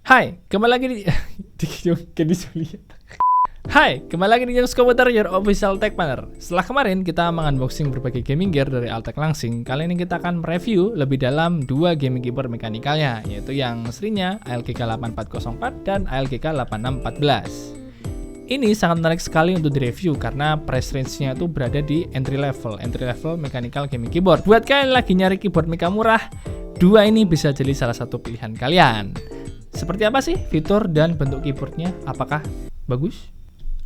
Hai, kembali lagi di Hai, kembali lagi di Jungs Komputer, your official tech partner. Setelah kemarin kita mengunboxing berbagai gaming gear dari Altec Langsing, kali ini kita akan mereview lebih dalam dua gaming keyboard mekanikalnya, yaitu yang serinya ALGK 8404 dan ALGK 8614. Ini sangat menarik sekali untuk direview karena price range-nya itu berada di entry level mechanical gaming keyboard. Buat kalian lagi nyari keyboard meka murah, dua ini bisa jadi salah satu pilihan kalian. Seperti apa sih fitur dan bentuk keyboardnya? Apakah bagus?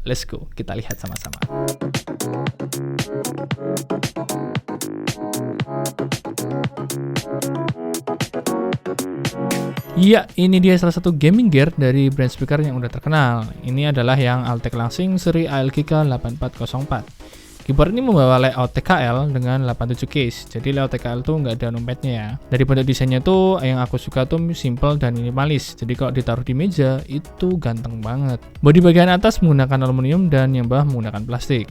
Let's go, kita lihat sama-sama. Ya, ini dia salah satu gaming gear dari brand speaker yang udah terkenal. Ini adalah yang Altec Langsing seri ALGK 8404. Keyboard ini membawa layout TKL dengan 87 case. Jadi layout TKL tuh nggak ada numpadnya ya. Dari bentuk desainnya tuh yang aku suka tuh simple dan minimalis. Jadi kalau ditaruh di meja itu ganteng banget. Bodi bagian atas menggunakan aluminium dan yang bawah menggunakan plastik.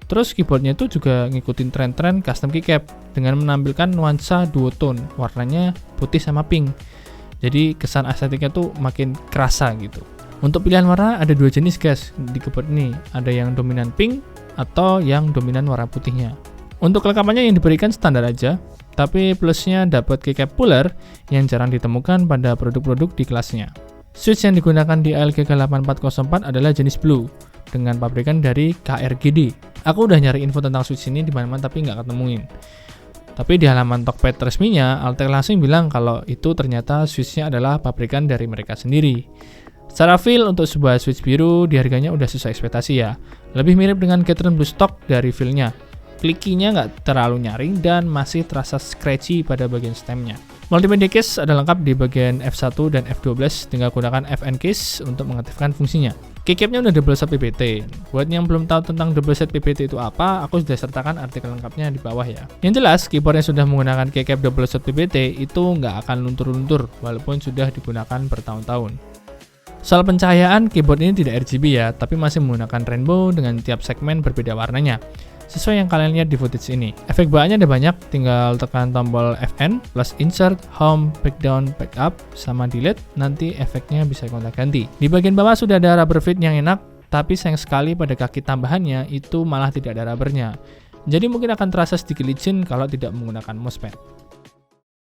Terus keyboardnya itu juga ngikutin tren-tren custom keycap dengan menampilkan nuansa duotone, warnanya putih sama pink. Jadi kesan estetiknya tuh makin kerasa gitu. Untuk pilihan warna ada dua jenis guys di keyboard ini. Ada yang dominan pink atau yang dominan warna putihnya. Untuk kelengkapannya yang diberikan standar aja, tapi plusnya dapat keycap puller yang jarang ditemukan pada produk-produk di kelasnya. Switch yang digunakan di ALGK 8404 adalah jenis blue dengan pabrikan dari KRGD. Aku udah nyari info tentang switch ini di mana-mana tapi nggak ketemuin. Tapi di halaman Tokped resminya, Altec Langsing bilang kalau itu ternyata switchnya adalah pabrikan dari mereka sendiri. Secara feel untuk sebuah switch biru di harganya udah sesuai ekspektasi ya. Lebih mirip dengan Gateron Blue Stock dari feel-nya. Klikinya nggak terlalu nyaring dan masih terasa scratchy pada bagian stemnya. Multimedia case ada lengkap di bagian F1 dan F12 tinggal gunakan FN case untuk mengaktifkan fungsinya. Keycapnya udah double set PPT. Buat yang belum tahu tentang double set PPT itu apa, aku sudah sertakan artikel lengkapnya di bawah ya. Yang jelas, keyboard yang sudah menggunakan keycap double set PPT itu nggak akan luntur-luntur walaupun sudah digunakan bertahun-tahun. Soal pencahayaan, keyboard ini tidak RGB ya, tapi masih menggunakan rainbow dengan tiap segmen berbeda warnanya. Sesuai yang kalian lihat di footage ini. Efek bahannya ada banyak, tinggal tekan tombol FN, plus insert, home, backdown, backup, sama delete, nanti efeknya bisa gonta-ganti. Di bagian bawah sudah ada rubber fit yang enak, tapi sayang sekali pada kaki tambahannya itu malah tidak ada rubbernya. Jadi mungkin akan terasa sedikit licin kalau tidak menggunakan mousepad.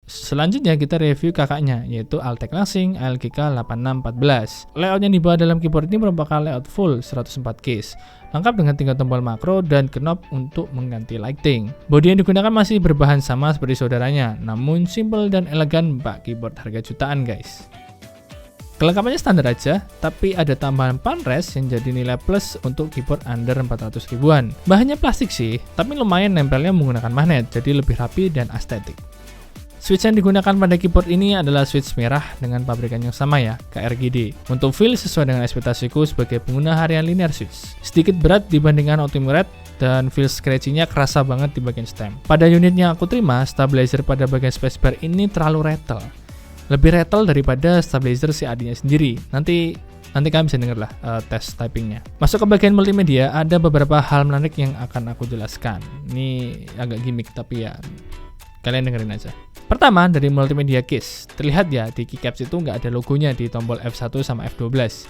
Selanjutnya kita review kakaknya, yaitu Altec Langsing ALGK 8614. Layout yang dibawa dalam keyboard ini merupakan layout full 104 case, lengkap dengan 3 tombol makro dan knob untuk mengganti lighting. Bodi yang digunakan masih berbahan sama seperti saudaranya, namun simple dan elegan bak keyboard harga jutaan guys. Kelengkapannya standar aja, tapi ada tambahan panrest yang jadi nilai plus untuk keyboard under 400 ribuan. Bahannya plastik sih, tapi lumayan nempelnya menggunakan magnet, jadi lebih rapi dan estetik. Switch yang digunakan pada keyboard ini adalah switch merah dengan pabrikan yang sama ya, KRGD. Untuk feel sesuai dengan ekspektasiku sebagai pengguna harian linear switch. Sedikit berat dibandingkan Optimo Red dan feel scratchy-nya kerasa banget di bagian stem. Pada unit yang aku terima, stabilizer pada bagian spacebar ini terlalu rattle. Lebih rattle daripada stabilizer si adiknya sendiri. Nanti kalian bisa denger lah tes typingnya. Masuk ke bagian multimedia, ada beberapa hal menarik yang akan aku jelaskan. Ini agak gimmick tapi ya kalian dengerin aja. Pertama, dari multimedia case. Terlihat ya, di keycaps itu nggak ada logonya di tombol F1 sama F12.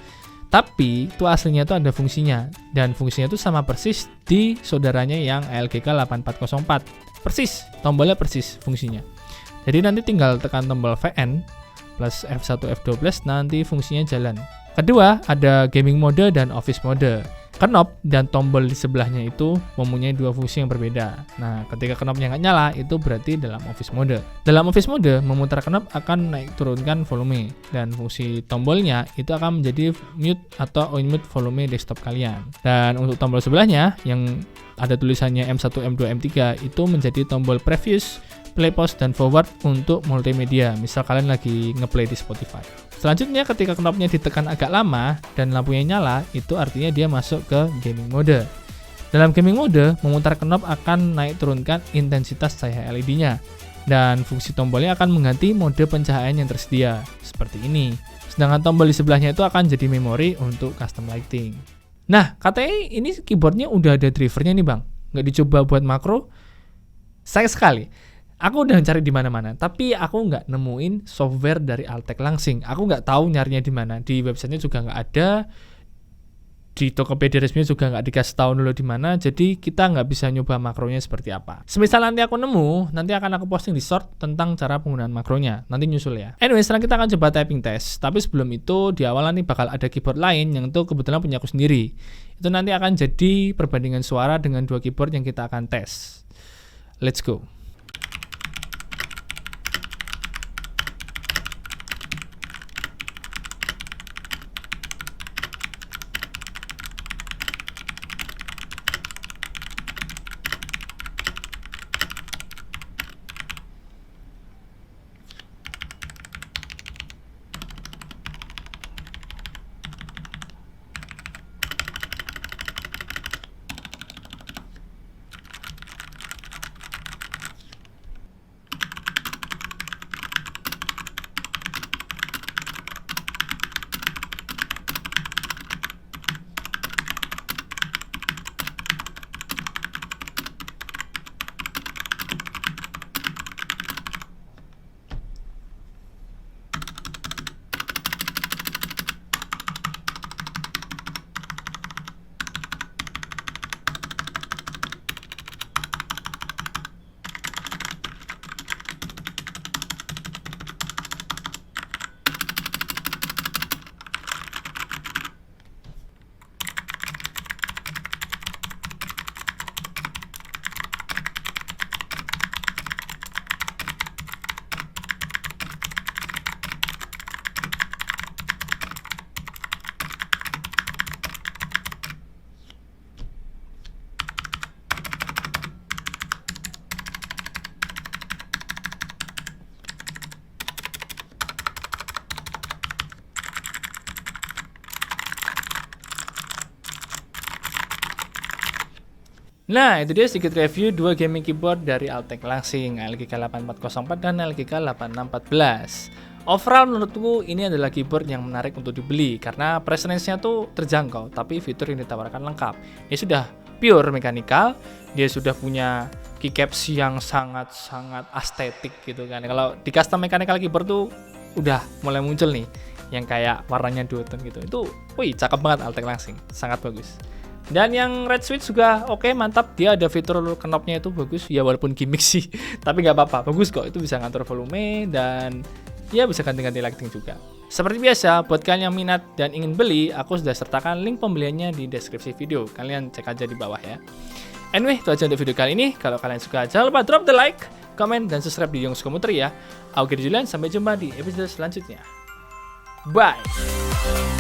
Tapi, itu aslinya itu ada fungsinya. Dan fungsinya itu sama persis di saudaranya yang ALGK 8404. Persis, tombolnya persis fungsinya. Jadi nanti tinggal tekan tombol VN plus F1 F12, nanti fungsinya jalan. Kedua, ada gaming mode dan office mode. Knob dan tombol di sebelahnya itu mempunyai dua fungsi yang berbeda. Nah, ketika knobnya nggak nyala, itu berarti dalam office mode. Dalam office mode, memutar knob akan naik turunkan volume. Dan fungsi tombolnya itu akan menjadi mute atau unmute volume desktop kalian. Dan untuk tombol sebelahnya, yang ada tulisannya M1, M2, M3, itu menjadi tombol previous, play, pause, dan forward untuk multimedia. Misal kalian lagi ngeplay di Spotify. Selanjutnya ketika knobnya ditekan agak lama dan lampunya nyala, itu artinya dia masuk ke gaming mode. Dalam gaming mode, memutar knob akan naik turunkan intensitas cahaya LED-nya. Dan fungsi tombolnya akan mengganti mode pencahayaan yang tersedia, seperti ini. Sedangkan tombol di sebelahnya itu akan jadi memori untuk custom lighting. Nah, katanya ini keyboardnya udah ada drivernya nih bang. Nggak dicoba buat makro? Sayang sekali. Aku udah cari di mana-mana, tapi aku nggak nemuin software dari Altek Langsing. Aku nggak tahu nyarinya di mana. Di websitenya juga nggak ada. Di Tokopedia resmi juga nggak dikasih tahu dulu di mana, jadi kita nggak bisa nyoba makronya seperti apa. Semisal nanti aku nemu, nanti akan aku posting di short tentang cara penggunaan makronya. Nanti nyusul ya. Anyway, sekarang kita akan coba typing test. Tapi sebelum itu, di awal nanti bakal ada keyboard lain yang itu kebetulan punya aku sendiri. Itu nanti akan jadi perbandingan suara dengan 2 keyboard yang kita akan tes. Let's go. Nah, itu dia sedikit review 2 gaming keyboard dari Altek Langsing, LGK 8404 dan LGK 8614. Overall menurutku ini adalah keyboard yang menarik untuk dibeli karena presence-nya tuh terjangkau, tapi fitur yang ditawarkan lengkap. Dia sudah pure mechanical, dia sudah punya keycaps yang sangat-sangat estetik gitu kan. Kalau di custom mechanical keyboard tuh udah mulai muncul nih yang kayak warnanya duotone gitu. Itu, wih, cakep banget Altek Langsing, sangat bagus. Dan yang red switch juga oke, mantap. Dia ada fitur knobnya itu bagus. Ya walaupun gimmick sih, tapi nggak apa-apa. Bagus kok, itu bisa ngatur volume dan ya bisa ganti-ganti lighting juga. Seperti biasa, buat kalian yang minat dan ingin beli, aku sudah sertakan link pembeliannya di deskripsi video. Kalian cek aja di bawah ya. Anyway, itu aja untuk video kali ini. Kalau kalian suka, jangan lupa drop the like, comment, dan subscribe di Yongs Komuteri ya. Aku Giri Julian, sampai jumpa di episode selanjutnya. Bye!